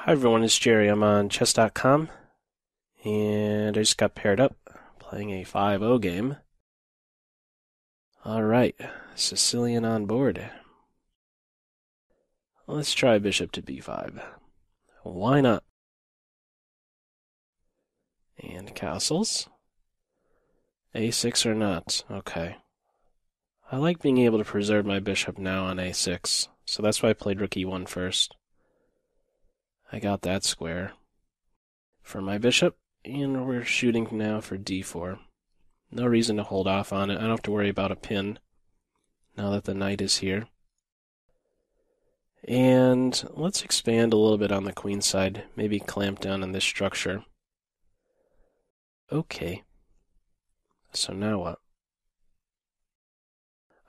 Hi everyone, it's Jerry. I'm on chess.com, and I just got paired up playing a 5-0 game. Alright, Sicilian on board. Let's try bishop to b5. Why not? And castles. a6 or not. Okay. I like being able to preserve my bishop now on a6, so that's why I played rook e1 first. I got that square for my bishop, and we're shooting now for d4. No reason to hold off on it. I don't have to worry about a pin now that the knight is here. And let's expand a little bit on the queen side, maybe clamp down on this structure. Okay. So now what?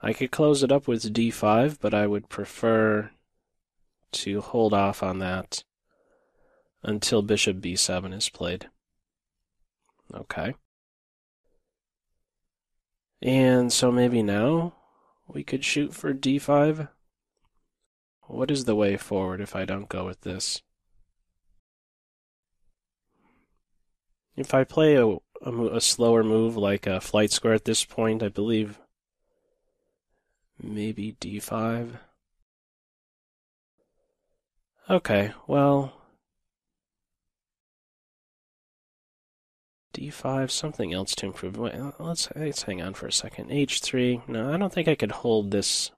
I could close it up with d5, but I would prefer to hold off on that until bishop b7 is played. Okay. And so maybe now we could shoot for d5. What is the way forward if I don't go with this? If I play a slower move like a flight square at this point, I believe maybe d5. Okay, well, d5, something else to improve. Wait, let's hang on for a second. h3. No, I don't think I could hold this.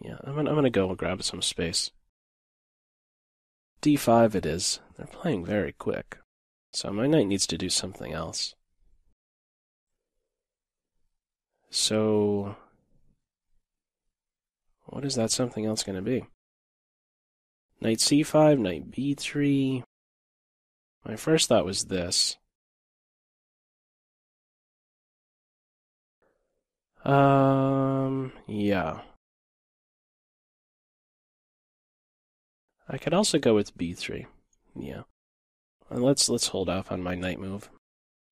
Yeah, I'm gonna go grab some space. d5 it is. They're playing very quick, so my knight needs to do something else. So, what is that something else going to be? Knight c5, knight b3. My first thought was this. Yeah. I could also go with b3. Yeah. And let's hold off on my knight move.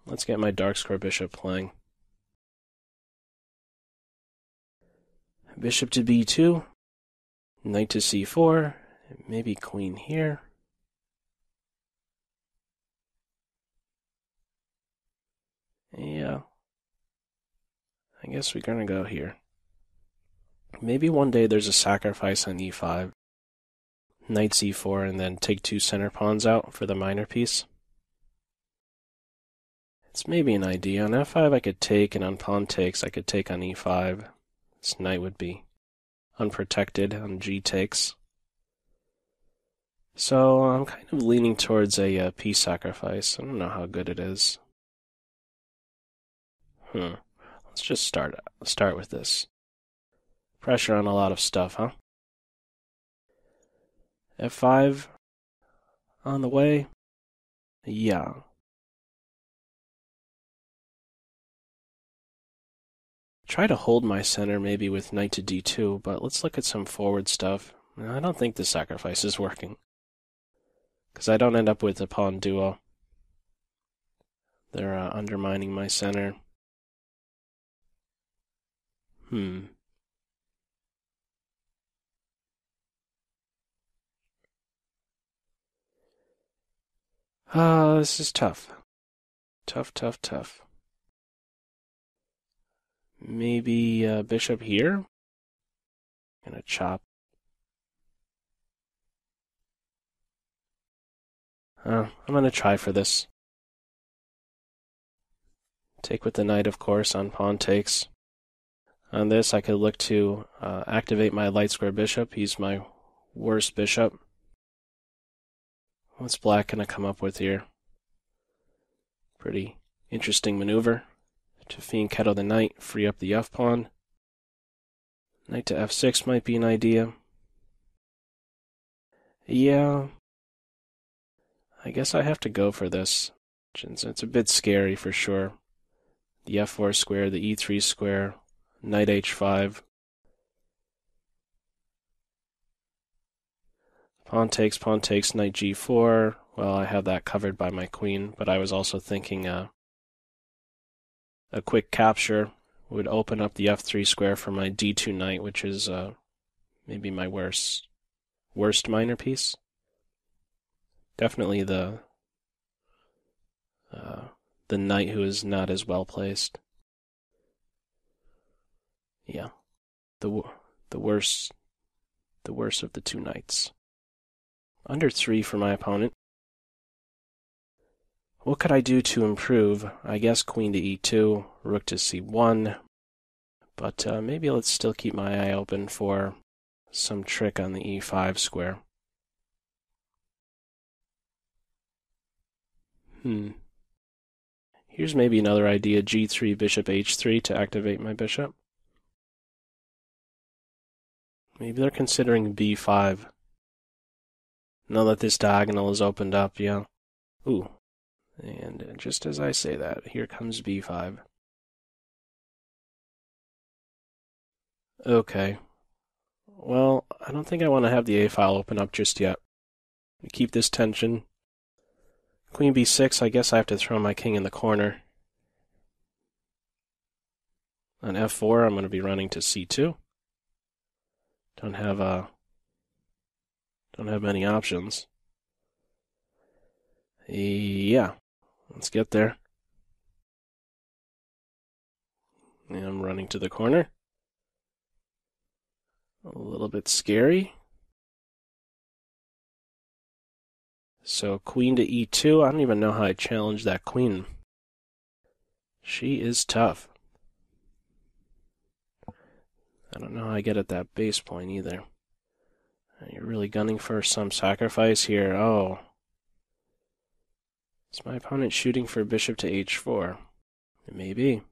Let's get my dark square bishop playing. Bishop to b2. Knight to c4. Maybe queen here. Yeah. I guess we're gonna go here. Maybe one day there's a sacrifice on e5. Knight c4 and then take two center pawns out for the minor piece. It's maybe an idea. On f5 I could take, and on pawn takes I could take on e5. This knight would be unprotected on g takes. So I'm kind of leaning towards a piece sacrifice. I don't know how good it is. Let's just start with this. Pressure on a lot of stuff, huh? f5 on the way. Yeah. Try to hold my center maybe with knight to d2, but let's look at some forward stuff. I don't think the sacrifice is working, because I don't end up with a pawn duo. They're undermining my center. This is tough. Tough. Maybe bishop here? Gonna chop. I'm gonna try for this. Take with the knight, of course, on pawn takes. On this, I could look to activate my light square bishop. He's my worst bishop. What's black gonna come up with here? Pretty interesting maneuver. To fiend kettle the knight, free up the f-pawn. Knight to f6 might be an idea. Yeah. I guess I have to go for this. It's a bit scary for sure. The f4 square, the e3 square, knight h5. Pawn takes, knight g4. Well, I have that covered by my queen, but I was also thinking a quick capture would open up the f3 square for my d2 knight, which is maybe my worst worst minor piece. Definitely the knight who is not as well placed. Yeah, the worst of the two knights. Under 3 for my opponent. What could I do to improve? I guess queen to e2, rook to c1, but maybe let's still keep my eye open for some trick on the e5 square. Here's maybe another idea, g3, bishop h3 to activate my bishop. Maybe they're considering b5. Now that this diagonal is opened up, yeah. Ooh. And just as I say that, here comes b5. Okay. Well, I don't think I want to have the a file open up just yet. Keep this tension. Queen b6, I guess I have to throw my king in the corner. On f4, I'm going to be running to c2. Don't have many options. Yeah, let's get there. And I'm running to the corner. A little bit scary. So queen to e2, I don't even know how I challenge that queen. She is tough. I don't know how I get at that base point either. You're really gunning for some sacrifice here. Oh. Is my opponent shooting for bishop to h4? It may be.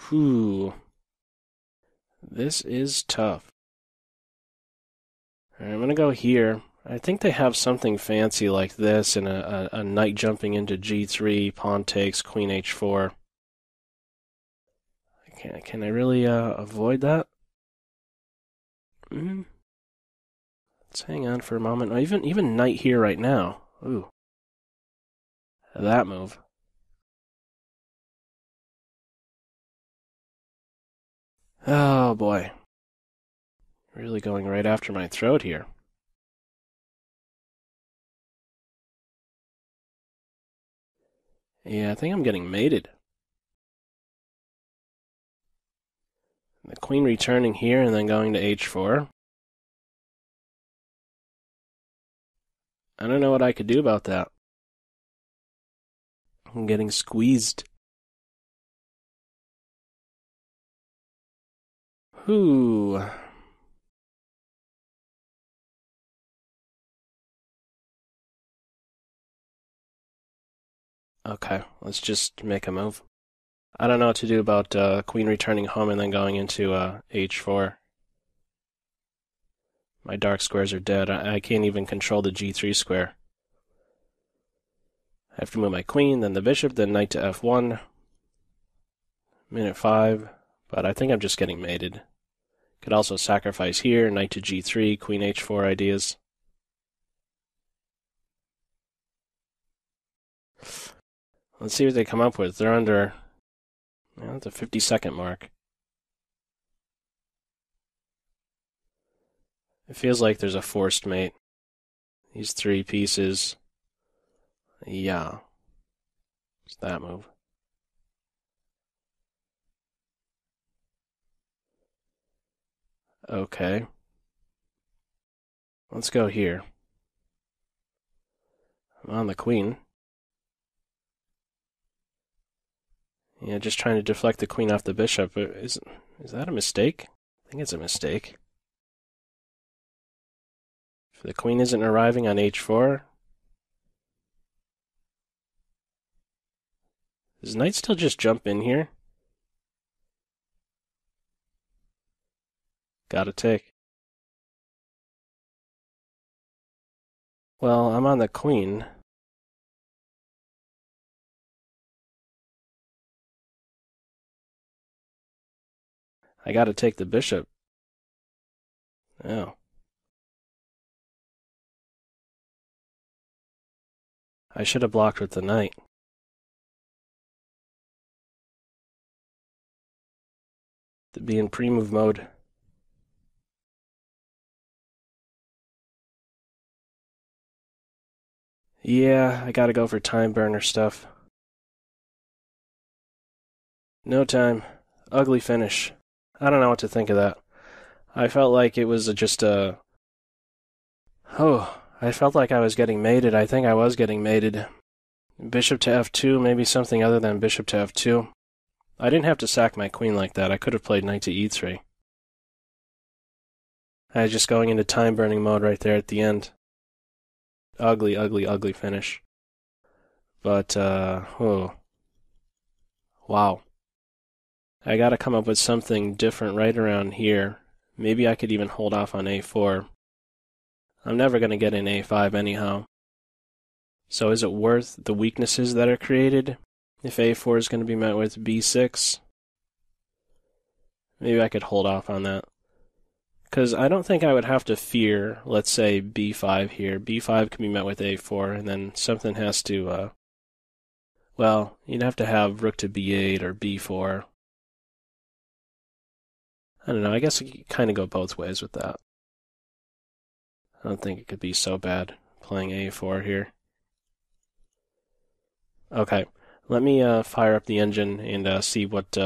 Whew. This is tough. All right, I'm going to go here. I think they have something fancy like this and a knight jumping into g3, pawn takes, queen h4. Can I really avoid that? Let's hang on for a moment. Oh, even knight here right now. Ooh. That move. Oh boy. Really going right after my throat here. Yeah, I think I'm getting mated. The queen returning here and then going to h4. I don't know what I could do about that. I'm getting squeezed. Whew. Okay, let's just make a move. I don't know what to do about queen returning home and then going into h4. My dark squares are dead. I can't even control the g3 square. I have to move my queen, then the bishop, then knight to f1. Minute 5, but I think I'm just getting mated. Could also sacrifice here, knight to g3, queen h4 ideas. Let's see what they come up with. They're under the 50-second mark. It feels like there's a forced mate. These 3 pieces. Yeah. It's that move. Okay. Let's go here. I'm on the queen. Yeah, just trying to deflect the queen off the bishop. Is that a mistake? I think it's a mistake. If the queen isn't arriving on h4, does knight still just jump in here? Gotta take. Well, I'm on the queen. I gotta take the bishop. Oh. I should have blocked with the knight. to be in pre-move mode. Yeah, I gotta go for time burner stuff. No time. Ugly finish. I don't know what to think of that. I felt like it was just a... Oh, I felt like I was getting mated. I think I was getting mated. Bishop to f2, maybe something other than bishop to f2. I didn't have to sack my queen like that. I could have played knight to e3. I was just going into time-burning mode right there at the end. Ugly, ugly, ugly finish. But, oh. Wow. I gotta come up with something different right around here. Maybe I could even hold off on a4. I'm never gonna get an a5 anyhow. So is it worth the weaknesses that are created if a4 is gonna be met with b6? Maybe I could hold off on that. Because I don't think I would have to fear, let's say, b5 here. b5 can be met with a4, and then something has to, well, you'd have to have rook to b8 or b4. I don't know, I guess you could kind of go both ways with that. I don't think it could be so bad playing a4 here. Okay, let me fire up the engine and see what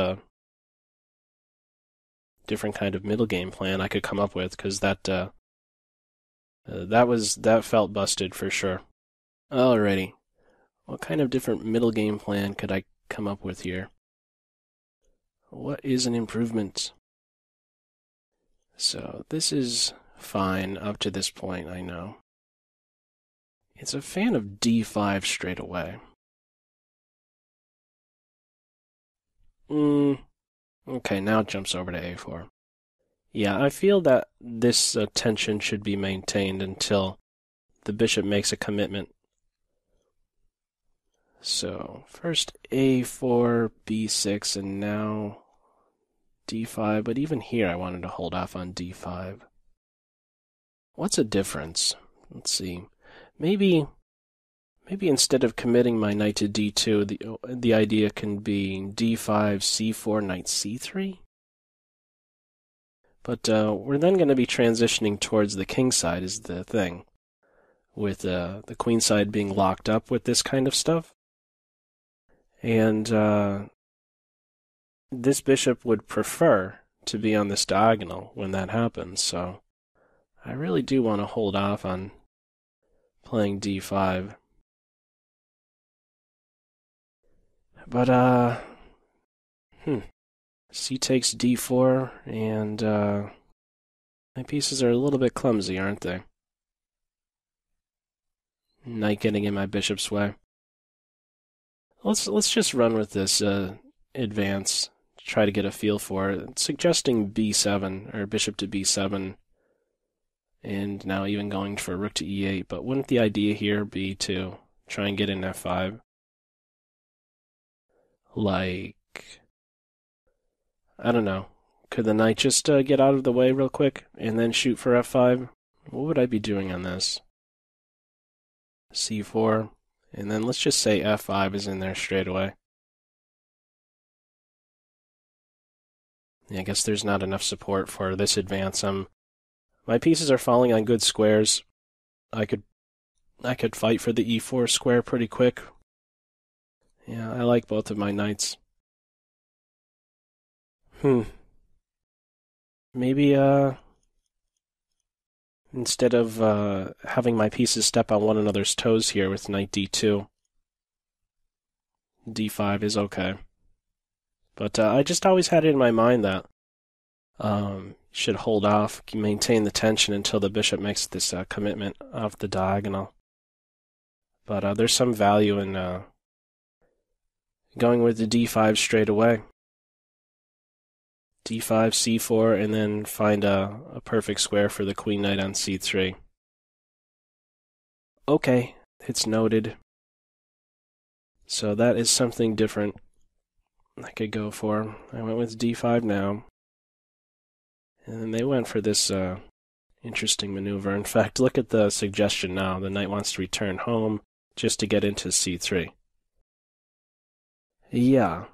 different kind of middle game plan I could come up with, because that felt busted for sure. Alrighty, what kind of different middle game plan could I come up with here? What is an improvement? So this is fine up to this point, I know. It's a fan of d5 straight away. Okay, now it jumps over to a4. Yeah, I feel that this tension should be maintained until the bishop makes a commitment. So, first a4, b6, and now d5, but even here I wanted to hold off on d5. What's a difference? Let's see. Maybe instead of committing my knight to d2, the idea can be d5, c4, knight c3? But we're then going to be transitioning towards the king side is the thing, with the queen side being locked up with this kind of stuff. And this bishop would prefer to be on this diagonal when that happens, so I really do want to hold off on playing d5. But, c takes d4, and my pieces are a little bit clumsy, aren't they? Knight getting in my bishop's way. Let's just run with this advance, try to get a feel for it. Suggesting b7, or bishop to b7, and now even going for rook to e8, but wouldn't the idea here be to try and get in f5? Like, I don't know, could the knight just get out of the way real quick and then shoot for f5? What would I be doing on this? c4, and then let's just say f5 is in there straight away. Yeah, I guess there's not enough support for this advance. My pieces are falling on good squares. I could fight for the e4 square pretty quick. Yeah, I like both of my knights. Maybe, instead of having my pieces step on one another's toes here with knight d2, d5 is okay. But I just always had it in my mind that should hold off, maintain the tension until the bishop makes this commitment off the diagonal. But there's some value in going with the d5 straight away. d5, c4, and then find a perfect square for the queen knight on c3. Okay, it's noted. So that is something different I could go for. I went with d5 now. And then they went for this interesting maneuver. In fact, look at the suggestion now. The knight wants to return home just to get into c3. Yeah.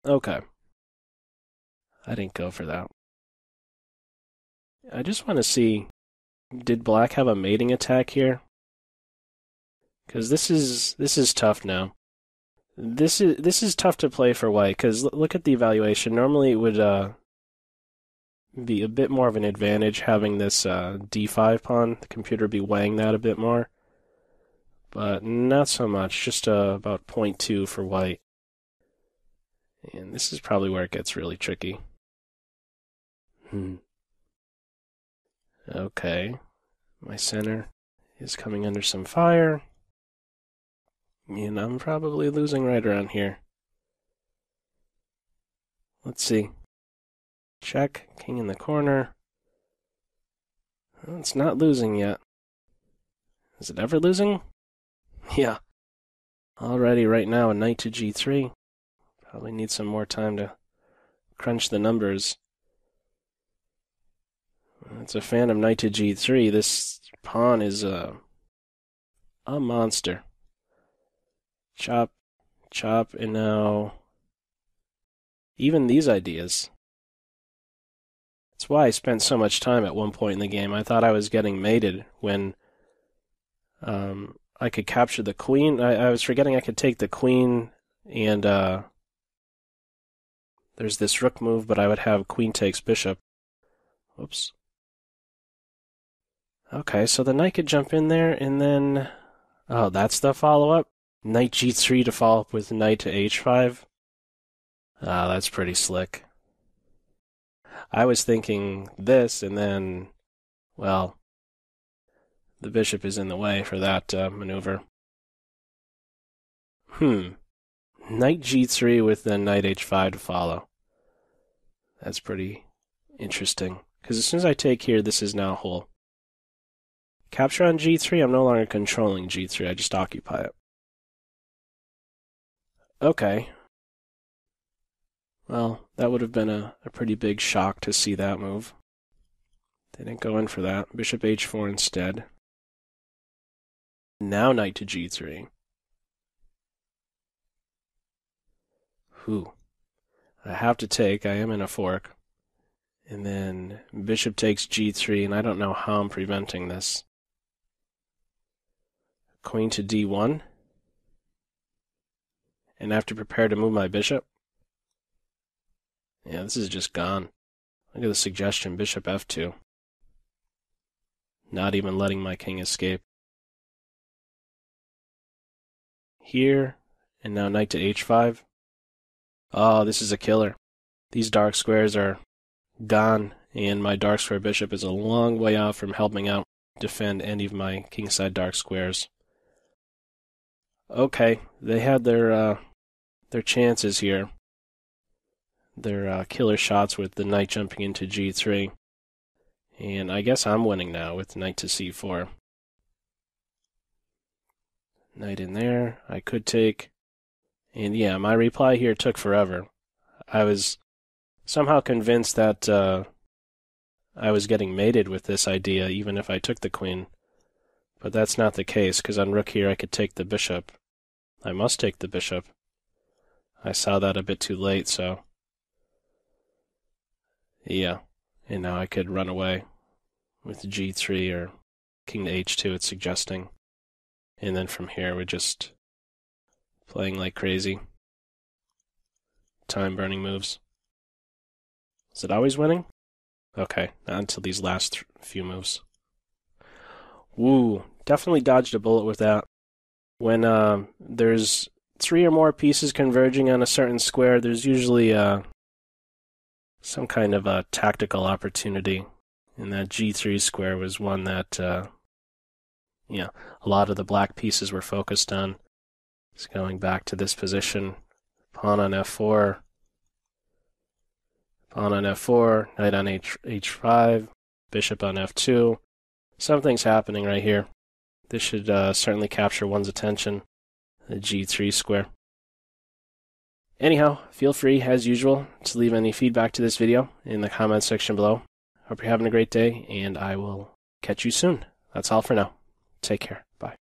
Okay. I didn't go for that. I just want to see, did black have a mating attack here? Because this is tough now. This is tough to play for white, because look at the evaluation. Normally it would be a bit more of an advantage having this d5 pawn. The computer would be weighing that a bit more. But not so much, just about 0.2 for white. And this is probably where it gets really tricky. Okay, my center is coming under some fire. And I'm probably losing right around here. Let's see. Check, king in the corner. Well, it's not losing yet. Is it ever losing? Yeah. Already right now, a knight to g3. Probably need some more time to crunch the numbers. It's a phantom knight to g3. This pawn is a monster. Chop, chop, and now even these ideas. That's why I spent so much time at one point in the game. I thought I was getting mated when I could capture the queen. I was forgetting I could take the queen, and there's this rook move, but I would have queen takes bishop. Whoops. Okay, so the knight could jump in there, and then... Oh, that's the follow-up? Knight g3 to follow up with knight to h5? Ah, that's pretty slick. I was thinking this, and then... Well, the bishop is in the way for that maneuver. Knight g3 with the knight h5 to follow. That's pretty interesting. Because as soon as I take here, this is now whole. Capture on g3, I'm no longer controlling g3, I just occupy it. Okay. Well, that would have been a pretty big shock to see that move. They didn't go in for that. Bishop h4 instead. Now knight to g3. I have to take, I am in a fork. And then bishop takes g3, and I don't know how I'm preventing this. Queen to d1. And I have to prepare to move my bishop. Yeah, this is just gone. Look at the suggestion, bishop f2. Not even letting my king escape. Here, and now knight to h5. Oh, this is a killer. These dark squares are gone, and my dark square bishop is a long way out from helping out defend any of my kingside dark squares. Okay, they had their chances here. Their killer shots with the knight jumping into g3. And I guess I'm winning now with knight to c4. Knight in there. I could take... And yeah, my reply here took forever. I was somehow convinced that I was getting mated with this idea, even if I took the queen. But that's not the case, because on rook here I could take the bishop. I must take the bishop. I saw that a bit too late, so... Yeah, and now I could run away with g3 or king to h2, it's suggesting. And then from here we're just playing like crazy. Time-burning moves. Is it always winning? Okay, not until these last few moves. Woo, definitely dodged a bullet with that. When there's 3 or more pieces converging on a certain square, there's usually some kind of a tactical opportunity. And that g3 square was one that, a lot of the black pieces were focused on. It's going back to this position. Pawn on f4. Pawn on f4, knight on h5, bishop on f2. Something's happening right here. This should certainly capture one's attention. The g3 square. Anyhow, feel free, as usual, to leave any feedback to this video in the comments section below. Hope you're having a great day, and I will catch you soon. That's all for now. Take care. Bye.